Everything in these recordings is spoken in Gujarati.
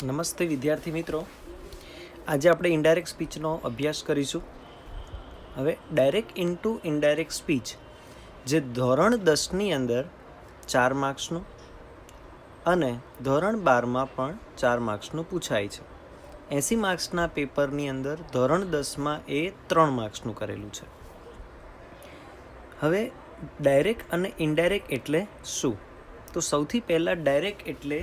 નમસ્તે વિદ્યાર્થી મિત્રો, આજે આપણે ઇનડાયરેક્ટ સ્પીચનો અભ્યાસ કરીશું. હવે ડાયરેક્ટ ઇન્ટુ ઇનડાયરેક્ટ સ્પીચ જે ધોરણ 10ની અંદર 4 માર્ક્સનું અને ધોરણ 12માં પણ 4 માર્ક્સનું પૂછાય છે. 80 માર્ક્સના પેપરની અંદર ધોરણ 10માં એ 3 માર્ક્સનું કરેલું છે. હવે ડાયરેક્ટ અને ઇનડાયરેક્ટ એટલે શું? તો સૌથી પહેલાં ડાયરેક્ટ એટલે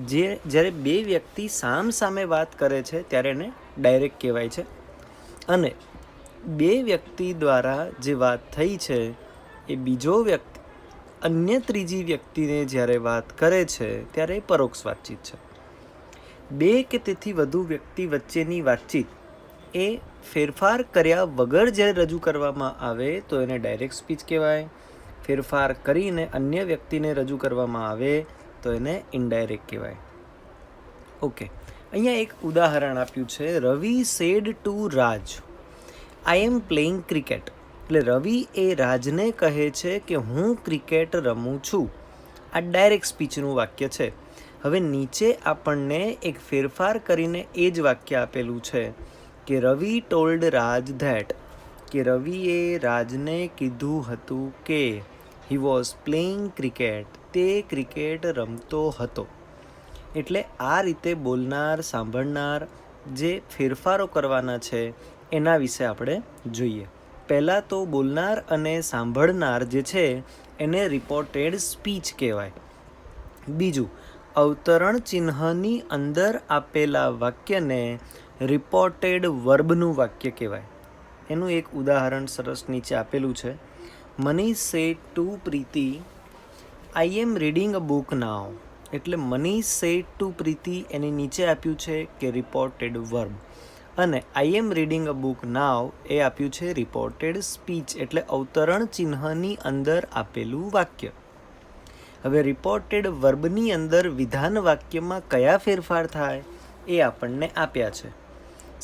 જ્યારે બે વ્યક્તિ સામે વાત કરે છે ત્યારે એને ડાયરેક્ટ કહેવાય છે. અને બે વ્યક્તિ દ્વારા જે વાત થઈ છે એ બીજો વ્યક્તિ અન્ય ત્રીજી વ્યક્તિને જ્યારે વાત કરે છે ત્યારે એ પરોક્ષ વાતચીત છે. બે કે તેથી વધુ વ્યક્તિ વચ્ચેની વાતચીત એ ફેરફાર કર્યા વગર જ્યારે રજૂ કરવામાં આવે તો એને ડાયરેક્ટ સ્પીચ કહેવાય. ફેરફાર કરીને અન્ય વ્યક્તિને રજૂ કરવામાં આવે તો એને ઇનડાયરેક્ટ કહેવાય. ઓકે, અહીંયા એક ઉદાહરણ આપ્યું છે. Ravi said to Raj, I am playing cricket. એટલે રવિ એ રાજને કહે છે કે હું ક્રિકેટ રમું છું. આ ડાયરેક્ટ સ્પીચનું વાક્ય છે. હવે નીચે આપણને એક ફેરફાર કરીને એ જ વાક્ય આપેલું છે કે રવિ ટોલ્ડ રાજ ધેટ, કે રવિએ રાજને કીધું હતું કે હી વોઝ પ્લેઇંગ ક્રિકેટ, તે ક્રિકેટ રમતો હતો. એટલે આ રીતે બોલનાર સાંભળનાર જે ફેરફારો કરવાના છે એના વિશે આપણે જોઈએ. પહેલાં તો બોલનાર અને સાંભળનાર જે છે એને રિપોર્ટેડ સ્પીચ કહેવાય. બીજું, અવતરણ ચિહ્નની અંદર આપેલા વાક્યને રિપોર્ટેડ વર્બનું વાક્ય કહેવાય. એનું એક ઉદાહરણ સરસ નીચે આપેલું છે. Manish said to Preeti, I am reading a book now. એટલે મનીષ સેડ ટુ પ્રીતિ એની નીચે આપ્યું છે કે રિપોર્ટેડ વર્બ, અને આઈ એમ રીડિંગ અ બુક નાવ એ આપ્યું છે રિપોર્ટેડ સ્પીચ, એટલે અવતરણ ચિહ્નની અંદર આપેલું વાક્ય. હવે રિપોર્ટેડ વર્બની અંદર વિધાન વાક્યમાં કયા ફેરફાર થાય એ આપણને આપ્યા છે.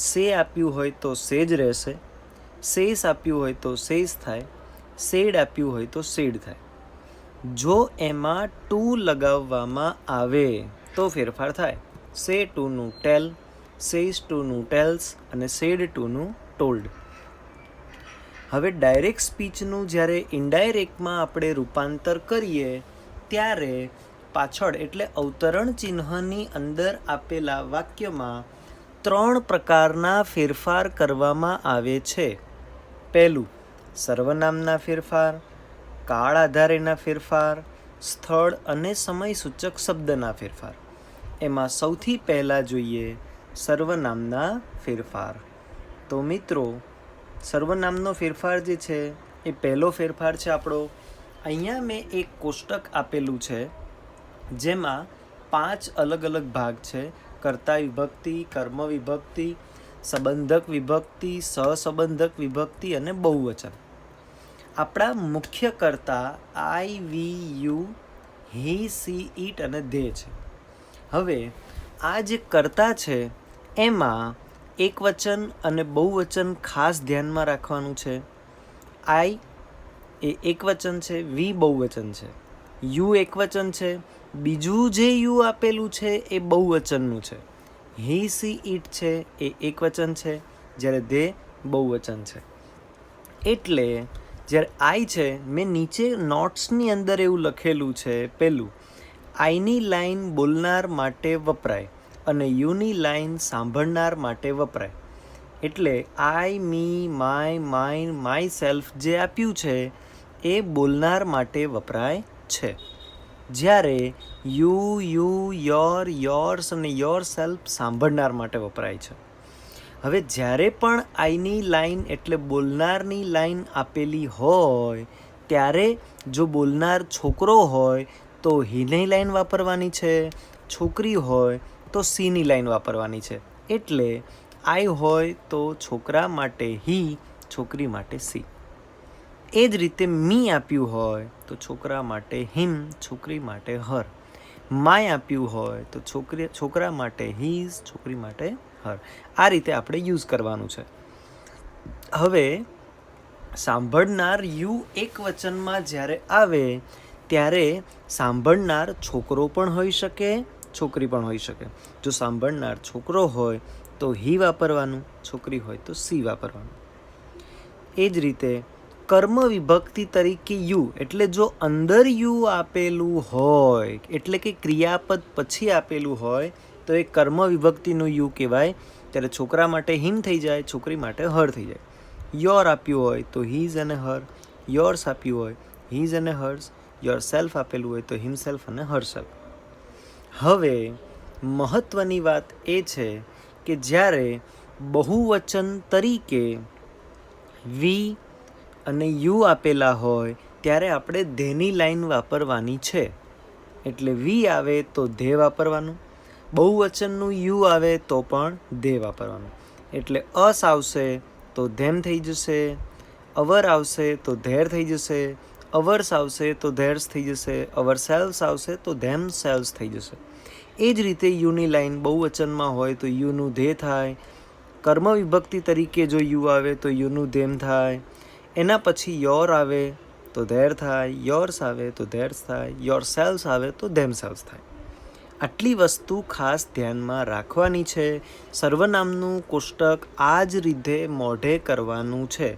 સે આપ્યું હોય તો સેજ રહેશે, સેસ આપ્યું હોય તો સેસ થાય, સેડ આપ્યું હોય તો સેડ થાય. જો એમાં ટુ લગાવવામાં આવે તો ફેરફાર થાય. સે ટુનું ટેલ, સેસ ટુનું ટેલ્સ અને સેડ ટુનું ટોલ્ડ. હવે ડાયરેક્ટ સ્પીચનું જ્યારે ઇનડાયરેક્ટમાં આપણે રૂપાંતર કરીએ ત્યારે પાછળ એટલે અવતરણ ચિહ્નની અંદર આપેલા વાક્યમાં 3 પ્રકારના ફેરફાર કરવામાં આવે છે. પહેલું, સર્વનામના ફેરફાર, કાળ આધારેના ફેરફાર, સ્થળ અને સમય સૂચક શબ્દના ફેરફાર. એમાં સૌથી પહેલાં જોઈએ સર્વનામના ફેરફાર. તો મિત્રો, સર્વનામનો ફેરફાર જે છે એ પહેલો ફેરફાર છે આપણો. અહીંયા મેં એક કોષ્ટક આપેલું છે જેમાં 5 અલગ અલગ ભાગ છે. કર્તા વિભક્તિ, કર્મ વિભક્તિ, સંબંધક વિભક્તિ, સહસંબંધક વિભક્તિ અને બહુવચન. આપણા મુખ્ય કર્તા આઈ, વી, યુ, હી, સી, ઈટ અને ધે છે. હવે આ જે કર્તા છે એમાં એકવચન અને બહુવચન ખાસ ધ્યાનમાં રાખવાનું છે. આઈ એ એકવચન છે, વી બહુવચન છે, યુ એકવચન છે, બીજું જે યુ આપેલું છે એ બહુવચનનું છે. હી, સી, ઈટ છે એ એકવચન છે, જ્યારે ધે બહુવચન છે. એટલે જ્યારે આઈ છે, મેં નીચે નોટ્સની અંદર એવું લખેલું છે. પહેલું, આઈની લાઈન બોલનાર માટે વપરાય અને યુની લાઈન સાંભળનાર માટે વપરાય. એટલે આઈ, મી, માય, માઇન, માય સેલ્ફ જે આપ્યું છે એ બોલનાર માટે વપરાય છે, જ્યારે યુ, યોર, યોર્સ અને યોર સેલ્ફ સાંભળનાર માટે વપરાય છે. હવે જ્યારે પણ આઈની લાઈન એટલે બોલનારની લાઈન આપેલી હોય ત્યારે જો બોલનાર છોકરો હોય તો હીની લાઈન વાપરવાની છે, છોકરી હોય તો સીની લાઈન વાપરવાની છે. એટલે આઈ હોય તો છોકરા માટે હી, છોકરી માટે સી. એ જ રીતે મી આપ્યું હોય તો છોકરા માટે હિમ, છોકરી માટે હર. માય આપ્યું હોય તો છોકરા માટે હીઝ, છોકરી માટે હર. આ રીતે આપણે યુઝ કરવાનું છે. હવે સાંભળનાર યુ એક વચનમાં જ્યારે આવે ત્યારે સાંભળનાર છોકરો પણ હોઈ શકે, છોકરી પણ હોઈ શકે. જો સાંભળનાર છોકરો હોય તો હી વાપરવાનું, છોકરી હોય તો સી વાપરવાનું. એ જ રીતે કર્મ વિભક્તિ તરીકે યુ, એટલે જો અંદર યુ આપેલું હોય, એટલે કે ક્રિયાપદ પછી આપેલું હોય તો એ કર્મ વિભક્તિનું યુ કહેવાય. ત્યારે છોકરા માટે હિમ થઈ જાય, છોકરી માટે હર થઈ જાય. યોર આપ્યું હોય તો હીઝ અને હર, યોર્સ આપ્યું હોય હીઝ અને હર્સ, યોર સેલ્ફ આપેલું હોય તો હિમસેલ્ફ અને હરસેલ્ફ. હવે મહત્ત્વની વાત એ છે કે જ્યારે બહુવચન તરીકે વી અને યુ આપેલા હોય ત્યારે આપણે ધેની લાઈન વાપરવાની છે. એટલે વી આવે તો ધે વાપરવાનું, બહુવચનનું યુ આવે તો પણ ધે વાપરવાનું. એટલે અસ આવશે તો ધેમ થઈ જશે, અવર આવશે તો ધેર થઈ જશે, અવર્સ આવશે તો ધેર્સ થઈ જશે, અવર સેલ્સ આવશે તો ધેમ સેલ્સ થઈ જશે. એ જ રીતે યુની લાઈન બહુવચનમાં હોય તો યુનું ધે થાય, કર્મ વિભક્તિ તરીકે જો યુ આવે તો યુનું ધેમ થાય, એના પછી યોર આવે તો ધેર થાય, યોર્સ આવે તો ધેર્સ થાય, યોર સેલ્સ આવે તો ધેમ સેલ્સ થાય. આટલી વસ્તુ ખાસ ધ્યાનમાં રાખવાની છે. સર્વનામનું કોષ્ટક આ જ રીતે મોઢે કરવાનું છે.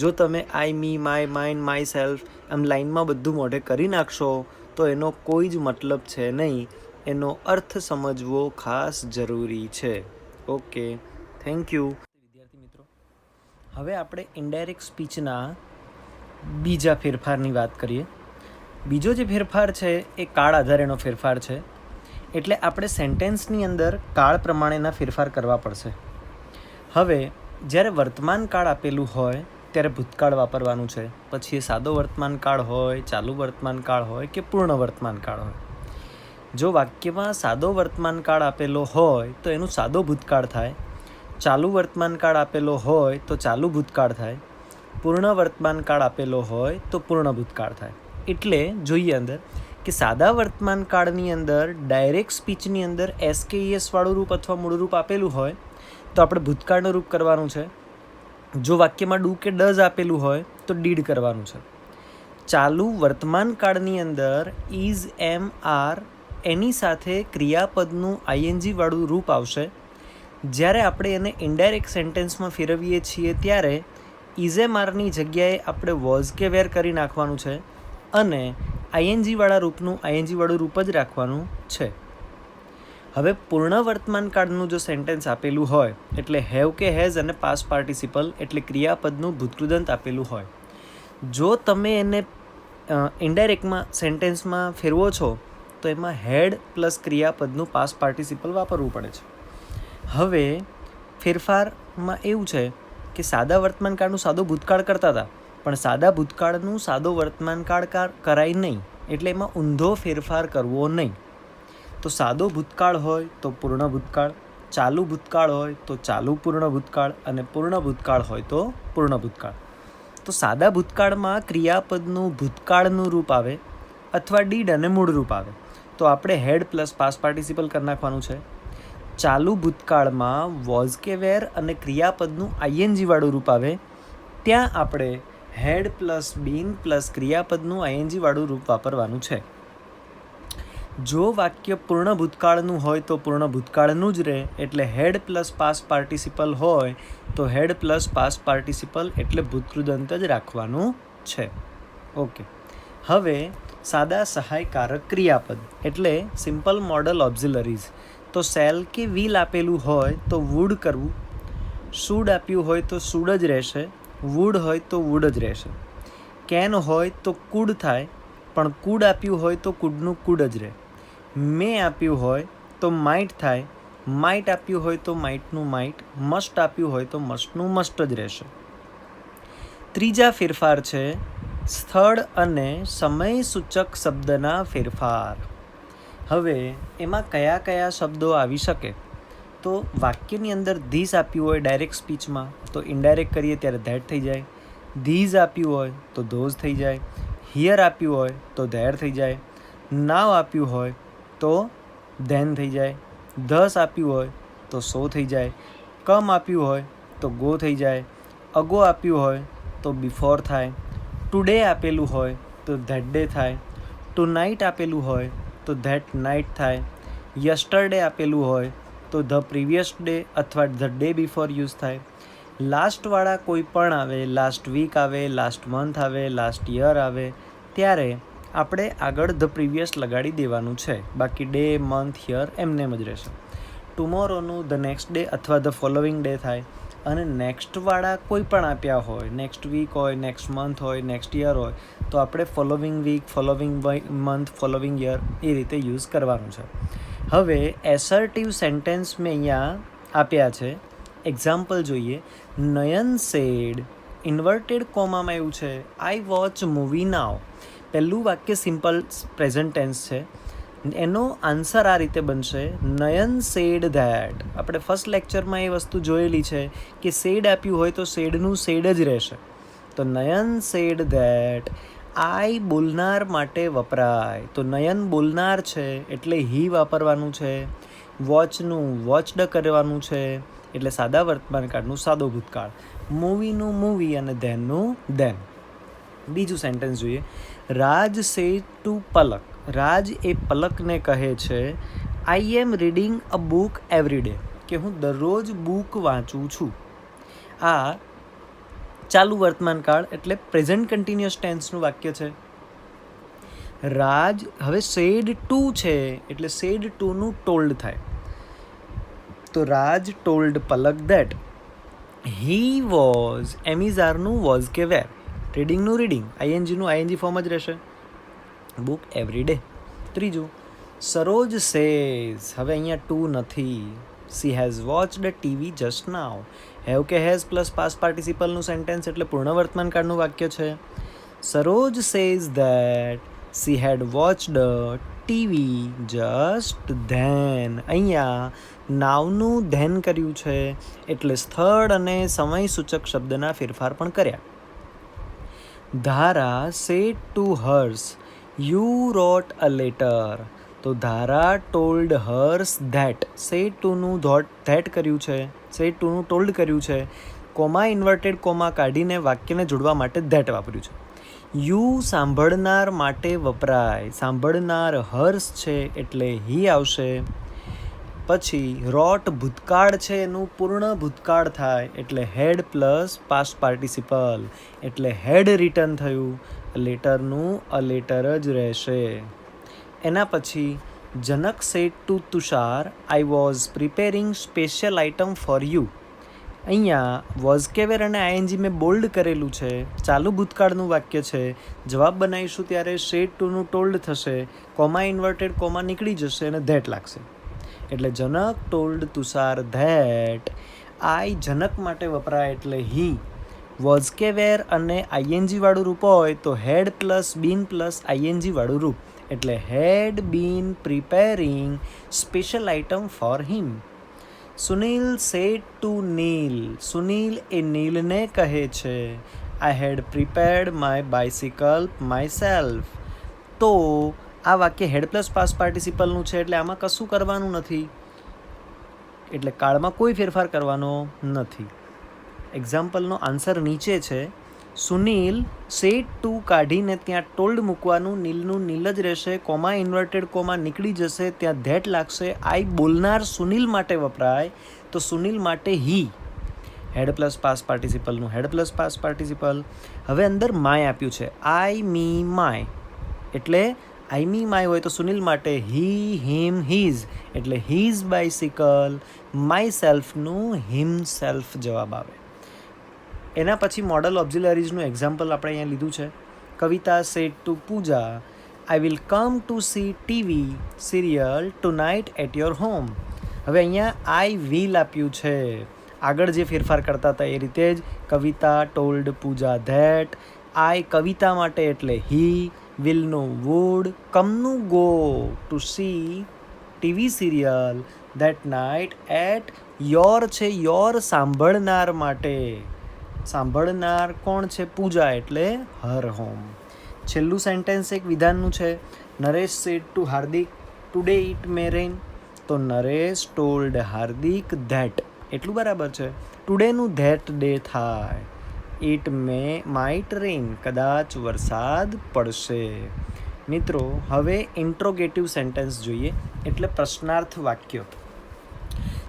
જો તમે આઈ, મી, માય, માઇન, માય સેલ્ફ આમ લાઈનમાં બધું મોઢે કરી નાખશો તો એનો કોઈ જ મતલબ છે નહીં. એનો અર્થ સમજવો ખાસ જરૂરી છે. Okay, thank you. વિદ્યાર્થી મિત્રો, હવે આપણે ઇનડાયરેક્ટ સ્પીચના બીજા ફેરફારની વાત કરીએ. બીજો જે ફેરફાર છે એ કાળ આધારેનો ફેરફાર છે. એટલે આપણે સેન્ટેન્સની અંદર કાળ પ્રમાણેના ફેરફાર કરવા પડશે. હવે જ્યારે વર્તમાન કાળ આપેલું હોય ત્યારે ભૂતકાળ વાપરવાનું છે. પછી એ સાદો વર્તમાન કાળ હોય, ચાલુ વર્તમાન કાળ હોય કે પૂર્ણ વર્તમાન કાળ હોય. જો વાક્યમાં સાદો વર્તમાન કાળ આપેલો હોય તો એનું સાદો ભૂતકાળ થાય, ચાલુ વર્તમાન કાળ આપેલો હોય તો ચાલુ ભૂતકાળ થાય, પૂર્ણ વર્તમાન કાળ આપેલો હોય તો પૂર્ણ ભૂતકાળ થાય. એટલે જોઈએ અંદર કે સાદા વર્તમાન કાળની અંદર ડાયરેક્ટ સ્પીચની અંદર એસકેઈએસ વાળું રૂપ અથવા મૂળ રૂપ આપેલું હોય તો આપણે ભૂતકાળનું રૂપ કરવાનું છે. જો વાક્યમાં ડુ કે ડઝ આપેલું હોય તો ડીડ કરવાનું છે. ચાલુ વર્તમાન કાળની અંદર ઇઝ, એમ, આર એની સાથે ક્રિયાપદનું આઈએનજી વાળું રૂપ આવશે. જ્યારે આપણે એને ઇનડાયરેક્ટ સેન્ટેન્સમાં ફેરવીએ છીએ ત્યારે ઇઝ, એમ, આરની જગ્યાએ આપણે વોઝ કે વેર કરી નાખવાનું છે અને આઈએનજીવાળા રૂપનું આઈએનજીવાળું રૂપ જ રાખવાનું છે. હવે પૂર્ણ વર્તમાન કાળનું જો સેન્ટેન્સ આપેલું હોય એટલે હેવ કે હેઝ અને પાસ્ટ પાર્ટિસિપલ એટલે ક્રિયાપદનું ભૂતકૃદંત આપેલું હોય. જો તમે એને ઇનડાયરેક્ટમાં સેન્ટેન્સમાં ફેરવો છો તો એમાં હેડ પ્લસ ક્રિયાપદનું પાસ્ટ પાર્ટિસિપલ વાપરવું પડે છે. હવે ફેરફારમાં એવું છે કે સાદા વર્તમાન કાળનું સાદો ભૂતકાળ કરતા હતા પણ સાદા ભૂતકાળનું સાદો વર્તમાન કાળ કરાય નહીં. એટલે એમાં ઊંધો ફેરફાર કરવો નહીં. તો સાદો ભૂતકાળ હોય તો પૂર્ણ ભૂતકાળ, ચાલુ ભૂતકાળ હોય તો ચાલુ પૂર્ણ ભૂતકાળ અને પૂર્ણ ભૂતકાળ હોય તો પૂર્ણ ભૂતકાળ. તો સાદા ભૂતકાળમાં ક્રિયાપદનું ભૂતકાળનું રૂપ આવે અથવા ડીડ અને મૂળ રૂપ આવે તો આપણે હેડ પ્લસ પાસ્ટ પાર્ટિસિપલ કરી નાખવાનું છે. ચાલુ ભૂતકાળમાં વોઝ કે વેર અને ક્રિયાપદનું આઈએનજી વાળું રૂપ આવે ત્યાં આપણે હેડ પ્લસ બીન પ્લસ ક્રિયાપદનું આઈએનજી વાળું રૂપ વાપરવાનું છે. જો વાક્ય પૂર્ણ ભૂતકાળનું હોય તો પૂર્ણ ભૂતકાળનું જ રહે એટલે હેડ પ્લસ પાસ્ટ પાર્ટિસિપલ હોય તો હેડ પ્લસ પાસ્ટ પાર્ટિસિપલ એટલે ભૂતકૃદંત જ રાખવાનું છે. ઓકે, હવે સાદા સહાયકારક ક્રિયાપદ એટલે સિમ્પલ મોડલ ઓક્ઝિલરીઝ. તો સેલ કે વિલ આપેલું હોય તો વુડ કરવું, શુડ આપ્યું હોય તો શુડ જ રહેશે, વુડ હોય તો વુડ જ રહેશે, કેન હોય તો કુડ થાય પણ કુડ આપ્યું હોય તો કુડનું કુડ જ રહે, મે આપ્યું હોય તો માઇટ થાય, માઇટ આપ્યું હોય તો માઇટનું માઇટ, મસ્ટ આપ્યું હોય તો મસ્ટનું મસ્ટ જ રહેશે. ત્રીજા ફેરફાર છે સ્થળ અને સમય સૂચક શબ્દના ફેરફાર. હવે એમાં કયા કયા શબ્દો આવી શકે? તો વાક્યની અંદર ધીસ આપ્યું હોય ડાયરેક્ટ સ્પીચમાં તો ઇનડાયરેક્ટ કરીએ ત્યારે ધેટ થઈ જાય, ધીઝ આપ્યું હોય તો ધોઝ થઈ જાય, હિયર આપ્યું હોય તો ધેર થઈ જાય, નાવ આપ્યું હોય તો ધેન થઈ જાય, ધસ આપ્યું હોય તો સો થઈ જાય, કમ આપ્યું હોય તો ગો થઈ જાય, અગો આપ્યું હોય તો બિફોર થાય, ટુડે આપેલું હોય તો ધેટ ડે થાય, ટુ નાઇટ આપેલું હોય તો ધેટ નાઇટ થાય, યસ્ટરડે આપેલું હોય તો ધ પ્રીવિયસ ડે અથવા ધ ડે બિફોર યુઝ થાય. લાસ્ટવાળા કોઈ પણ આવે, લાસ્ટ વીક આવે, લાસ્ટ મંથ આવે, લાસ્ટ યર આવે, ત્યારે આપણે આગળ ધ પ્રીવિયસ લગાડી દેવાનું છે. બાકી ડે, મંથ, યર એમને એમ જ રહેશે. ટુમોરોનું ધ નેક્સ્ટ ડે અથવા ધ ફોલોવિંગ ડે થાય. અને નેક્સ્ટવાળા કોઈ પણ આપ્યા હોય, નેક્સ્ટ વીક હોય, નેક્સ્ટ મંથ હોય, નેક્સ્ટ યર હોય, તો આપણે following week, following month, following year એ રીતે યુઝ કરવાનું છે. હવે એસર્ટિવ સેન્ટેન્સ મેં અહીંયા આપ્યા છે. એક્ઝામ્પલ જોઈએ. નયન સેડ, ઇન્વર્ટેડ કોમામાં એવું છે, આઈ વોચ મૂવી નાવ. પહેલું વાક્ય સિમ્પલ પ્રેઝન્ટ ટેન્સ છે. એનો આન્સર આ રીતે બનશે, નયન સેડ ધેટ. આપણે ફર્સ્ટ લેક્ચરમાં એ વસ્તુ જોયેલી છે કે સેડ આપ્યું હોય તો સેડનું સેડ જ રહેશે. તો નયન સેડ ધેટ, આઈ બોલનાર માટે વપરાય. તો નયન બોલનાર છે એટલે હી વાપરવાનું છે. વોચનું વોચડ કરવાનું છે એટલે સાદા વર્તમાનકાળનું સાદો ભૂતકાળ. મૂવીનું મૂવી અને ધેનનું ધેન. બીજું સેન્ટેન્સ જોઈએ. રાજ સેડ ટુ પલક. રાજ એ પલકને કહે છે, I am reading a book every day. કે હું દરરોજ બુક વાંચું છું. આ ચાલુ વર્તમાનકાળ એટલે પ્રેઝન્ટ કન્ટિન્યુઅસ ટેન્સનું વાક્ય છે. રાજ હવે સેડ ટુ છે એટલે સેડ ટુનું ટોલ્ડ થાય. તો Raj told Palak that he was, એમિઝારનું વોઝ કે વેર, રીડિંગનું રીડિંગ, આઈએનજીનું આઈએનજી ફોર્મ જ રહેશે, બુક એવરી ડે. ત્રીજું, સરોજ સેઝ. હવે અહીંયા ટુ નથી. She has watched TV just now. Have કે હેઝ પ્લસ પાસ્ટ પાર્ટિસિપલનું સેન્ટેન્સ એટલે પૂર્ણ વર્તમાનકાળનું વાક્ય છે. Saroj says that she had watched TV just then. અહીંયા નાવનું ધેન કર્યું છે એટલે સ્થળ અને સમય સૂચક શબ્દના ફેરફાર પણ કર્યા. Dhara said to Harsh, you wrote a letter. તો Dhara told Harsh that. Said ટુનું ધેટ કર્યું છે, સેડ ટુનું ટોલ્ડ કર્યું છે. કોમા ઇન્વર્ટેડ કોમા કાઢીને વાક્યને જોડવા માટે ધેટ વાપર્યું છે. યુ સાંભળનાર માટે વપરાય. સાંભળનાર હર્સ છે એટલે હી આવશે. પછી રોટ ભૂતકાળ છે એનું પૂર્ણ ભૂતકાળ થાય એટલે હેડ પ્લસ પાસ્ટ પાર્ટિસિપલ એટલે હેડ રિટર્ન થયું. લેટરનું અ લેટર જ રહેશે. એના પછી Janak said to Tushar, I was preparing special item for you. અહીંયા વોઝ કેવેર અને આઈએનજી મેં બોલ્ડ કરેલું છે. ચાલુ ભૂતકાળનું વાક્ય છે. જવાબ બનાવીશું ત્યારે સેડ ટુનું ટોલ્ડ થશે, કોમા ઇન્વર્ટેડ કોમા નીકળી જશે અને ધેટ લાગશે. એટલે જનક ટોલ્ડ તુષાર ધેટ. આઈ જનક માટે વપરાય એટલે હી. વોઝ કે વેર અને આઈએનજી વાળું રૂપ હોય તો had plus been plus ING વાળું રૂપ એટલે had been preparing special item for him. Sunil said to Neel. Sunil એ નીલને કહે છે, I had prepared my bicycle myself. તો આ વાક્ય હેડ પ્લસ પાસ્ટ પાર્ટિસિપલનું છે એટલે આમાં કશું કરવાનું નથી, એટલે કાળમાં કોઈ ફેરફાર કરવાનો નથી. એક્ઝામ્પલનો આન્સર નીચે છે. સુનિલ સેડ ટુ કાઢીને ત્યાં ટોલ્ડ મૂકવાનું, નીલનું નીલ જ રહેશે, કોમા ઇન્વર્ટેડ કોમા નીકળી જશે, ત્યાં ધેટ લાગશે. આઈ બોલનાર સુનિલ માટે વપરાય તો સુનિલ માટે હી. Had plus past પાર્ટિસિપલનું had plus past participle. હવે અંદર માય આપ્યું છે, આઈ મી માય એટલે આઈ મી માય હોય તો સુનિલ માટે હી હિમ હીઝ એટલે હીઝ બાઇસિકલ. માય સેલ્ફનું હિમ સેલ્ફ જવાબ આવે. એના પછી મોડલ ઓબ્ઝિલરીઝનું એક્ઝામ્પલ આપણે અહીંયા લીધું છે. Kavita said to Pooja, I will come to see TV serial tonight at your home. હવે અહીંયા આઈ વિલ આપ્યું છે. આગળ જે ફેરફાર કરતા હતા એ રીતે જ. કવિતા ટોલ્ડ પૂજા ધેટ. આઈ કવિતા માટે એટલે હી, વિલનું વુડ, કમનું go to see TV serial that night at your છે યોર સાંભળનાર માટે. સાંભળનાર કોણ છે? પૂજા એટલે હર હોમ. છેલ્લું સેન્ટેન્સ એક વિધાનનું છે. Naresh said to Hardik today it may rain. તો નરેશ ટોલ્ડ હાર્દિક ધેટ. એટલું બરાબર છે. ટુડેનું ધેટ ડે થાય. ઇટ મે માઇટ રેન કદાચ વરસાદ પડશે. મિત્રો હવે ઇન્ટ્રોગેટિવ સેન્ટેન્સ જોઈએ, એટલે પ્રશ્નાર્થ વાક્ય.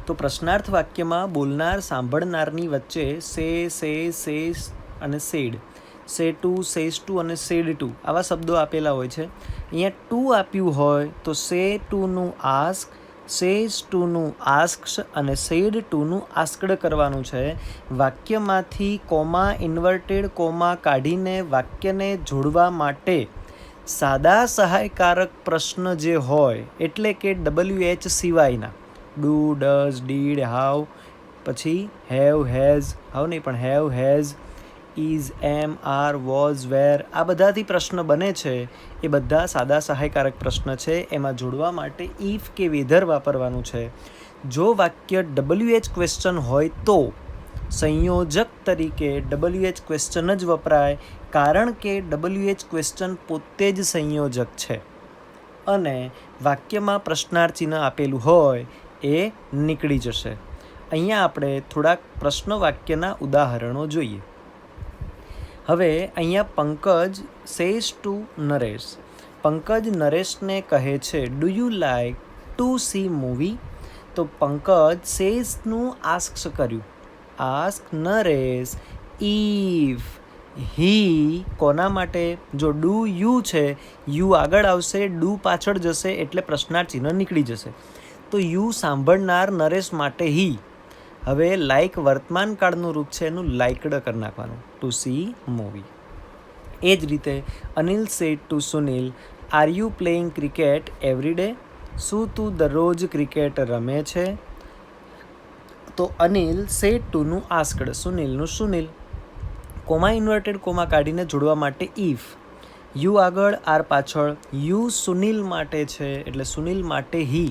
તો પ્રશ્નાર્થ વાક્યમાં બોલનાર સાંભળનારની વચ્ચે સેસ અને સેડ, સે ટુ, સેસ ટુ અને સેડ ટુ આવા શબ્દો આપેલા હોય છે. અહીંયા ટુ આપ્યું હોય તો સે ટુનું આસ્ક, સેસ ટુનું આસ્ક્સ અને સેડ ટુનું આસ્કડ કરવાનું છે. વાક્યમાંથી કોમા, ઇન્વર્ટેડ કોમા કાઢીને વાક્યને જોડવા માટે સાદા સહાયકારક પ્રશ્ન જે હોય, એટલે કે WH સિવાયના, ડુ, ડઝ, ડીડ, હાવ, પછી હેવ, હેઝ, હાવ નહીં પણ have, has, is, am, are, was, were, આ બધાથી પ્રશ્ન બને છે એ બધા સાદા સહાયકારક પ્રશ્ન છે. એમાં જોડવા માટે ઇફ કે વેધર વાપરવાનું છે. જો વાક્ય WH ક્વેશ્ચન હોય તો સંયોજક તરીકે WH ક્વેશ્ચન જ વપરાય, કારણ કે WH ક્વેશ્ચન પોતે જ સંયોજક છે અને વાક્યમાં પ્રશ્નાર્થ ચિહ્ન આપેલું હોય એ નીકળી જશે. અહીંયા આપણે થોડાક પ્રશ્ન વાક્યના ઉદાહરણો જોઈએ. હવે અહીંયા પંકજ સેઝ ટુ નરેશ, પંકજ નરેશને કહે છે do you like to C movie. તો પંકજ સેઝનું આસ્ક કર્યું, આસ્ક નરેશ ઇફ હી, કોના માટે? જો ડુ યુ છે, યુ આગળ આવશે, ડુ પાછળ જશે એટલે પ્રશ્નાર્થ ચિહ્ન નીકળી જશે. તો યુ સાંભળનાર, નરેશ માટે હી. હવે લાઈક વર્તમાન કાળનું રૂપ છે, એનું લાઇકડ કરી નાખવાનું, ટુ સી મૂવી. એ જ રીતે Anil said to Sunil are you playing cricket every day. શું તું દરરોજ ક્રિકેટ રમે છે? તો અનિલ સેડ ટુનું આસ્કડ, સુનિલનું સુનિલ. કોમા ઇન્વર્ટેડ કોમા કાઢીને જોડવા માટે ઇફ, યુ આગળ, આર પાછળ, યુ સુનિલ માટે છે એટલે સુનિલ માટે હી.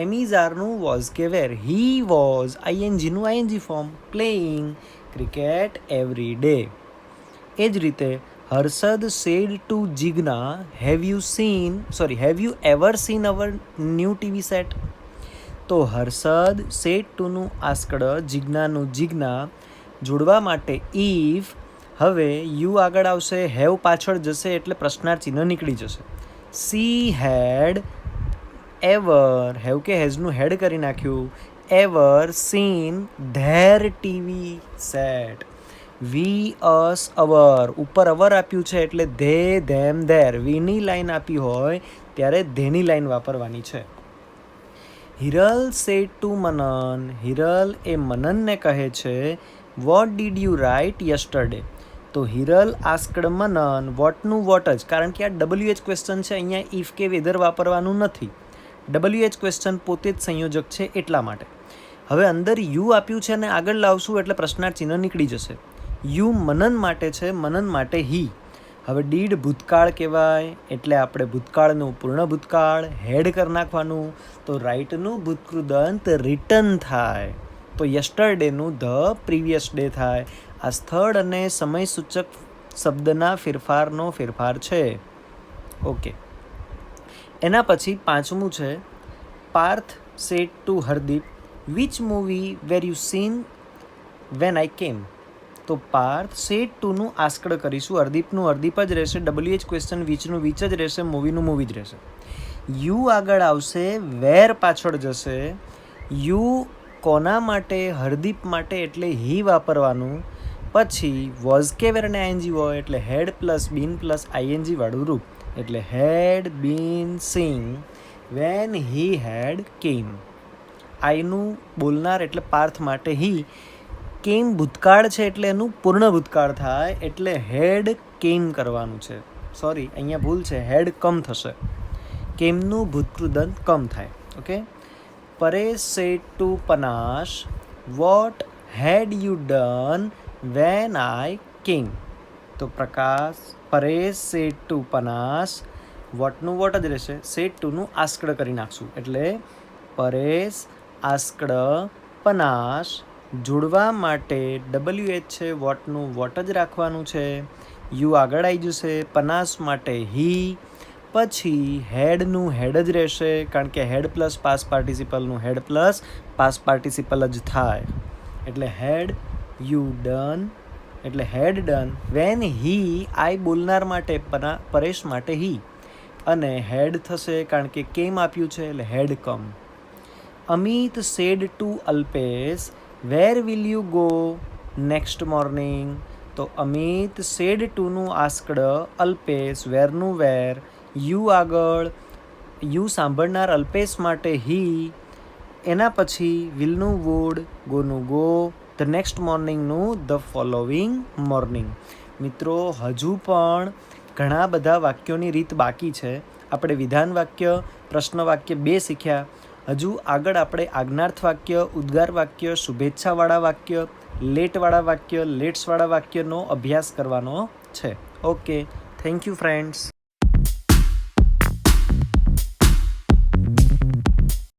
એમિઝારનું વોઝ કે વેર, હી વોઝ, આઈએનજીનું ING form, playing cricket every day. એ જ રીતે Harshad said to Jigna have you ever scene our new TV set. તો હર્ષદ સેડ ટુનું આસ્કડ, જિજ્ઞાનું જિજ્ઞા, જોડવા માટે ઇફ. હવે યુ આગળ આવશે, હેવ પાછળ જશે એટલે પ્રશ્નાર્થ ચિહ્ન નીકળી જશે. સી હેડ એવર, હેવ કે હેઝનું હેડ કરી નાખ્યું, ever seen there TV set. We, us, our, ઉપર અવર આપ્યું છે એટલે ધે, ધેમ, ધેર. વીની લાઈન આપી હોય ત્યારે ધેની લાઈન વાપરવાની છે. હિરલ સેડ ટુ મનન, હિરલ એ મનનને કહે છે what did you write yesterday. તો હિરલ આસ્કડ મનન વોટનું વોટ જ, કારણ કે આ WH ક્વેશ્ચન છે, અહીંયા ઇફ કે વેધર વાપરવાનું નથી. WH ક્વેશ્ચન પોતે જ સંયોજક છે એટલા માટે. હવે અંદર યુ આપ્યું છે અને આગળ લાવશું એટલે પ્રશ્નાર્થ ચિહ્ન નીકળી જશે. યુ મનન માટે છે, મનન માટે હી. હવે ડીડ ભૂતકાળ કહેવાય એટલે આપણે ભૂતકાળનું પૂર્ણ ભૂતકાળ હેડ કરી નાખવાનું. તો રાઇટનું ભૂતકૃદંત રિટર્ન થાય, તો યસ્ટરડેનું ધ પ્રીવિયસ ડે થાય. આ સ્થળ અને સમય સૂચક શબ્દના ફેરફારનો ફેરફાર છે. ઓકે, એના પછી પાંચમું છે Parth said to Hardeep which movie were you seen when I came. તો પાર્થ સેડ ટુનું આસ્કડ કરીશું, હરદીપનું હરદીપ જ રહેશે, WH ક્વેશ્ચન વિચનું વિચ જ રહેશે, મૂવીનું મૂવી જ રહેશે. યુ આગળ આવશે, વેર પાછળ જશે. યુ કોના માટે? હરદીપ માટે એટલે હી વાપરવાનું. પછી વોઝ કે વેર અને આઈએનજી હોય એટલે હેડ પ્લસ બીન પ્લસ આઈએનજી વાળું રૂપ, એટલે had bin Singh when he હેડ કેમ. આઈનું બોલનાર એટલે પાર્થ માટે હી. કેમ ભૂતકાળ છે એટલે એનું પૂર્ણ ભૂતકાળ થાય એટલે હેડ કેમ કરવાનું છે. સોરી, અહીંયા ભૂલ છે, હેડ કમ થશે. કેમનું ભૂતકૃદંત કમ થાય. Okay. Paresh said to Panash what had you done when I came. તો પરેશ સેડ ટુ પનાશ, વોટનું વોટ જ રહેશે, સેડ ટુનું આસ્કડ કરી નાખશું એટલે પરેશ આસ્કડ પનાશ. જોડવા માટે WH છે, વોટનું વોટ જ રાખવાનું છે. યુ આગળ આવી જશે, પનાસ માટે હી. પછી હેડનું હેડ જ રહેશે, કારણ કે had plus pass પાર્ટિસિપલનું had plus pass participle જ થાય એટલે હેડ યુ ડન એટલે હેડ ડન વેન હી. આઈ બોલનાર માટે પરેશ માટે હી. અને હેડ થશે કારણ કે કેમ આપ્યું છે એટલે had come. Amit said to Alpesh where will you go next morning. તો અમિત સેડ ટુનું આસ્કડ, અલ્પેશ વેરનું વેર, યુ આગળ, યુ સાંભળનાર અલ્પેશ માટે હી, એના પછી વિલનું વુડ, ગોનું ગો, ધ નેક્સ્ટ મોર્નિંગનું ધ ફોલોવિંગ મોર્નિંગ. મિત્રો હજુ પણ ઘણા બધા વાક્યોની રીત બાકી છે. આપણે વિધાન વાક્ય, પ્રશ્ન વાક્ય 2 શીખ્યા. હજુ આગળ આપણે આજ્ઞાર્થ વાક્ય, ઉદ્ગાર વાક્ય, શુભેચ્છાવાળા વાક્ય, લેટવાળા વાક્ય, લેટ્સવાળા વાક્યનો અભ્યાસ કરવાનો છે. Okay, thank you friends.